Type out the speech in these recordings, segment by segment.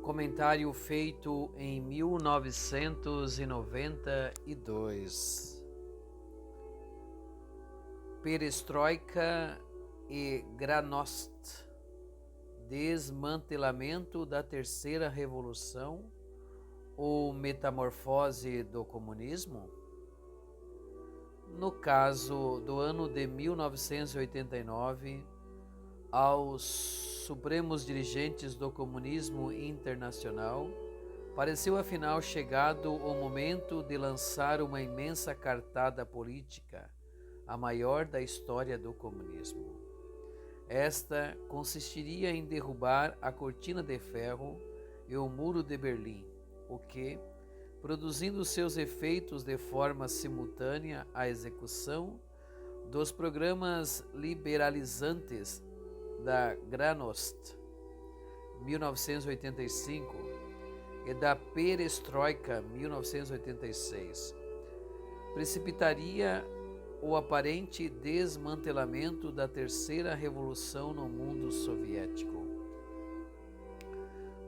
Comentário feito em 1992. Perestroika e Glasnost. Desmantelamento da Terceira Revolução ou metamorfose do comunismo? No caso do ano de 1989, aos supremos dirigentes do comunismo internacional, pareceu afinal chegado o momento de lançar uma imensa cartada política, a maior da história do comunismo. Esta consistiria em derrubar a cortina de ferro e o muro de Berlim, o que, produzindo seus efeitos de forma simultânea à execução dos programas liberalizantes da Glasnost 1985 e da Perestroika 1986, precipitaria o aparente desmantelamento da Terceira Revolução no mundo soviético.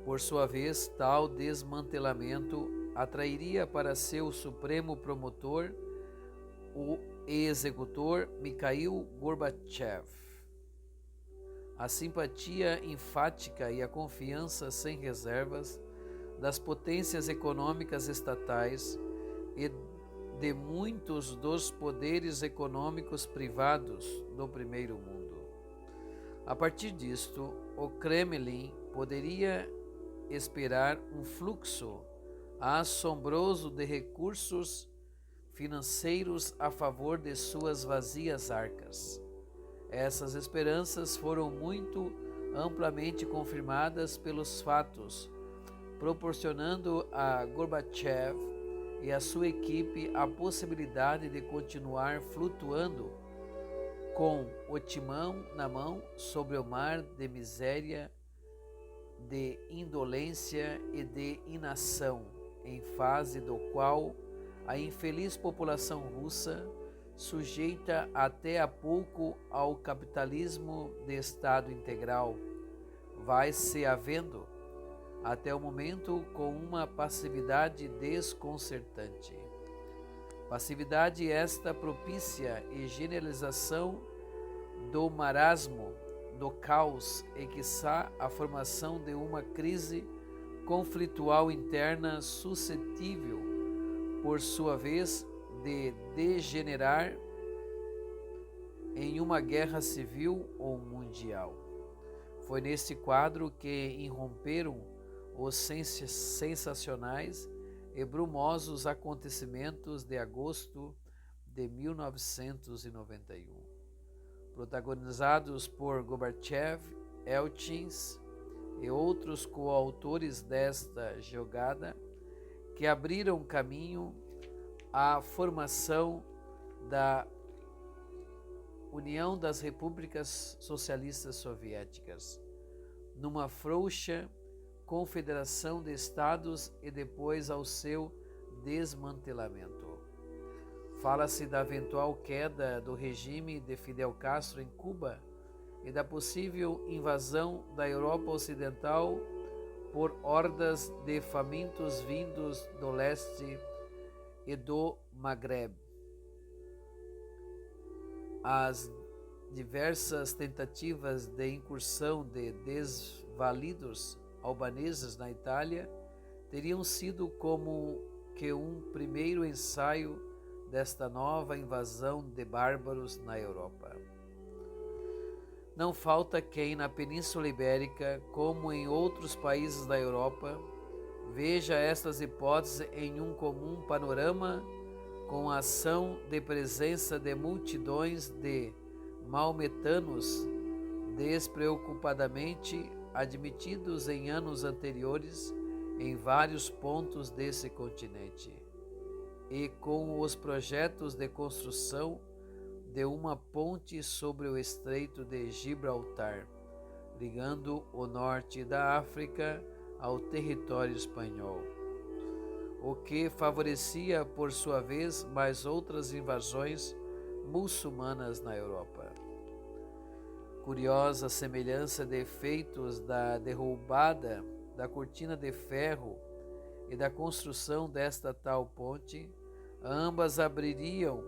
Por sua vez, tal desmantelamento atrairia para seu supremo promotor o executor Mikhail Gorbachev. A simpatia enfática e a confiança sem reservas das potências econômicas estatais e de muitos dos poderes econômicos privados do primeiro mundo. A partir disto, o Kremlin poderia esperar um fluxo assombroso de recursos financeiros a favor de suas vazias arcas. Essas esperanças foram muito amplamente confirmadas pelos fatos, proporcionando a Gorbachev e a sua equipe a possibilidade de continuar flutuando com o timão na mão sobre o mar de miséria, de indolência e de inação, em fase do qual a infeliz população russa, sujeita até há pouco ao capitalismo de Estado integral, vai se havendo, até o momento, com uma passividade desconcertante. Passividade esta propícia e generalização do marasmo, do caos e, quiçá, a formação de uma crise conflitual interna suscetível, por sua vez, de degenerar em uma guerra civil ou mundial. Foi neste quadro que irromperam os sensacionais e brumosos acontecimentos de agosto de 1991, protagonizados por Gorbachev, Eltsine e outros coautores desta jogada, que abriram caminho à formação da União das Repúblicas Socialistas Soviéticas, numa frouxa confederação de estados e depois ao seu desmantelamento. Fala-se da eventual queda do regime de Fidel Castro em Cuba e da possível invasão da Europa Ocidental por hordas de famintos vindos do leste e do Maghreb. As diversas tentativas de incursão de desvalidos albaneses na Itália teriam sido como que um primeiro ensaio desta nova invasão de bárbaros na Europa. Não falta quem na Península Ibérica, como em outros países da Europa, veja estas hipóteses em um comum panorama com a ação de presença de multidões de maometanos despreocupadamente admitidos em anos anteriores em vários pontos desse continente, e com os projetos de construção de uma ponte sobre o Estreito de Gibraltar, ligando o norte da África ao território espanhol, o que favorecia, por sua vez, mais outras invasões muçulmanas na Europa. Curiosa semelhança de efeitos da derrubada da cortina de ferro e da construção desta tal ponte, ambas abririam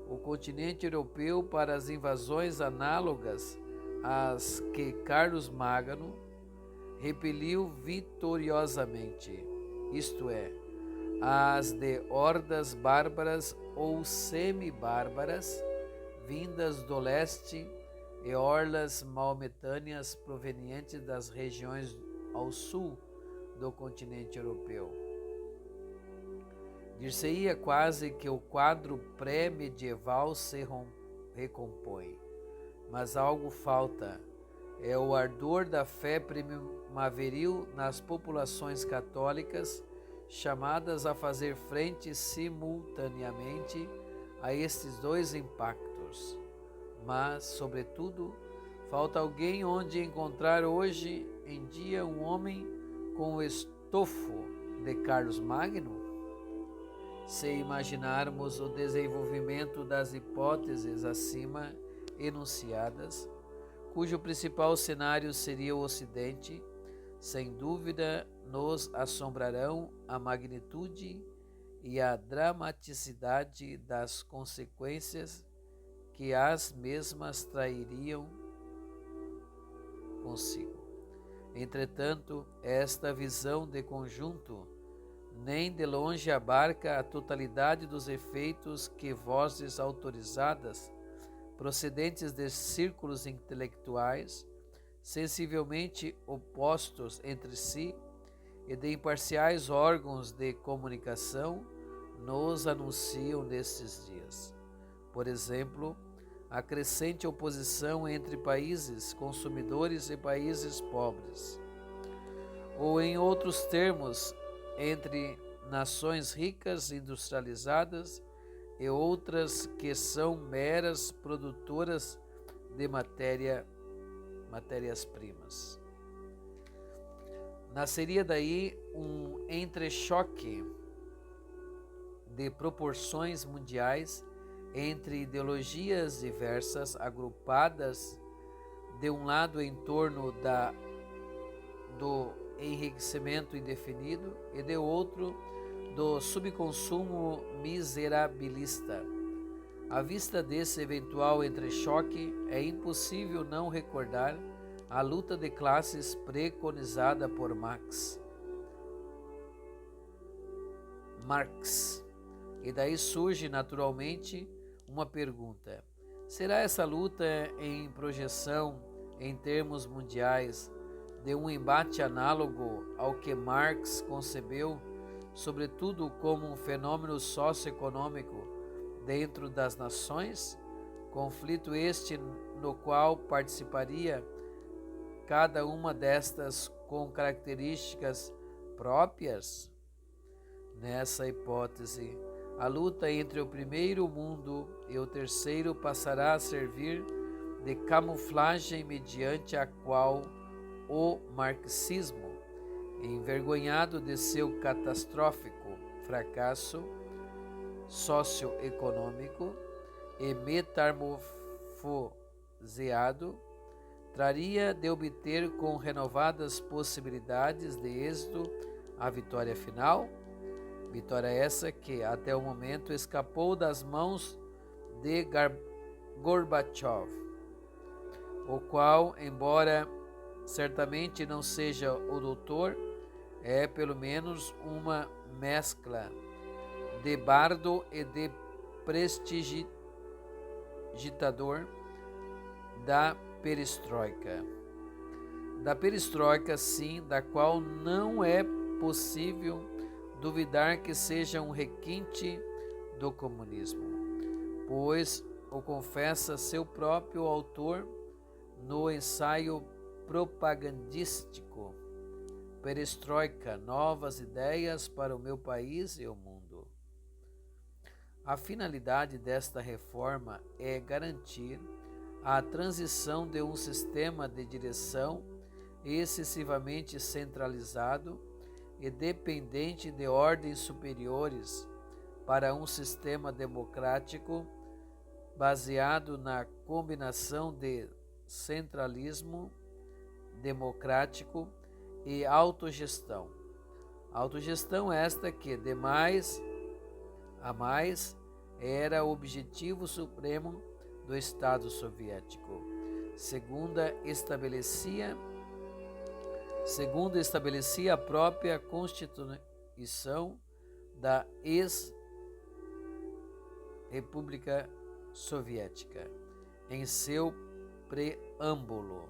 o continente europeu para as invasões análogas às que Carlos Magno repeliu vitoriosamente, isto é, as de hordas bárbaras ou semi-bárbaras vindas do leste e orlas maometâneas provenientes das regiões ao sul do continente europeu. Dir-se-ia quase que o quadro pré-medieval se recompõe, mas algo falta. É o ardor da fé primaveril nas populações católicas, chamadas a fazer frente simultaneamente a estes dois impactos. Mas, sobretudo, falta alguém onde encontrar hoje em dia um homem com o estofo de Carlos Magno? Se imaginarmos o desenvolvimento das hipóteses acima enunciadas, cujo principal cenário seria o Ocidente, sem dúvida nos assombrarão a magnitude e a dramaticidade das consequências que as mesmas trairiam consigo. Entretanto, esta visão de conjunto nem de longe abarca a totalidade dos efeitos que vozes autorizadas, procedentes de círculos intelectuais, sensivelmente opostos entre si, e de imparciais órgãos de comunicação, nos anunciam nestes dias. Por exemplo, a crescente oposição entre países consumidores e países pobres, ou em outros termos, entre nações ricas industrializadas e outras que são meras produtoras de matérias-primas. Nasceria daí um entrechoque de proporções mundiais entre ideologias diversas agrupadas de um lado em torno do enriquecimento indefinido e de outro do subconsumo miserabilista. À vista desse eventual entrechoque, é impossível não recordar a luta de classes preconizada por Marx. E daí surge naturalmente uma pergunta: será essa luta em projeção em termos mundiais de um embate análogo ao que Marx concebeu, sobretudo como um fenômeno socioeconômico dentro das nações, conflito este no qual participaria cada uma destas com características próprias? Nessa hipótese, a luta entre o primeiro mundo e o terceiro passará a servir de camuflagem mediante a qual o marxismo, envergonhado de seu catastrófico fracasso socioeconômico e metamorfoseado, traria de obter com renovadas possibilidades de êxito a vitória final, vitória essa que até o momento escapou das mãos de Gorbachev, o qual, embora certamente não seja o doutor, é pelo menos uma mescla de bardo e de prestidigitador da perestroika. Da perestroika, sim, da qual não é possível duvidar que seja um requinte do comunismo, pois o confessa seu próprio autor no ensaio propagandístico Perestroika, novas ideias para o meu país e o mundo. A finalidade desta reforma é garantir a transição de um sistema de direção excessivamente centralizado e dependente de ordens superiores para um sistema democrático baseado na combinação de centralismo democrático e autogestão. Autogestão esta que, demais a mais, era o objetivo supremo do Estado soviético. Segundo estabelecia a própria Constituição da ex-República Soviética, em seu preâmbulo.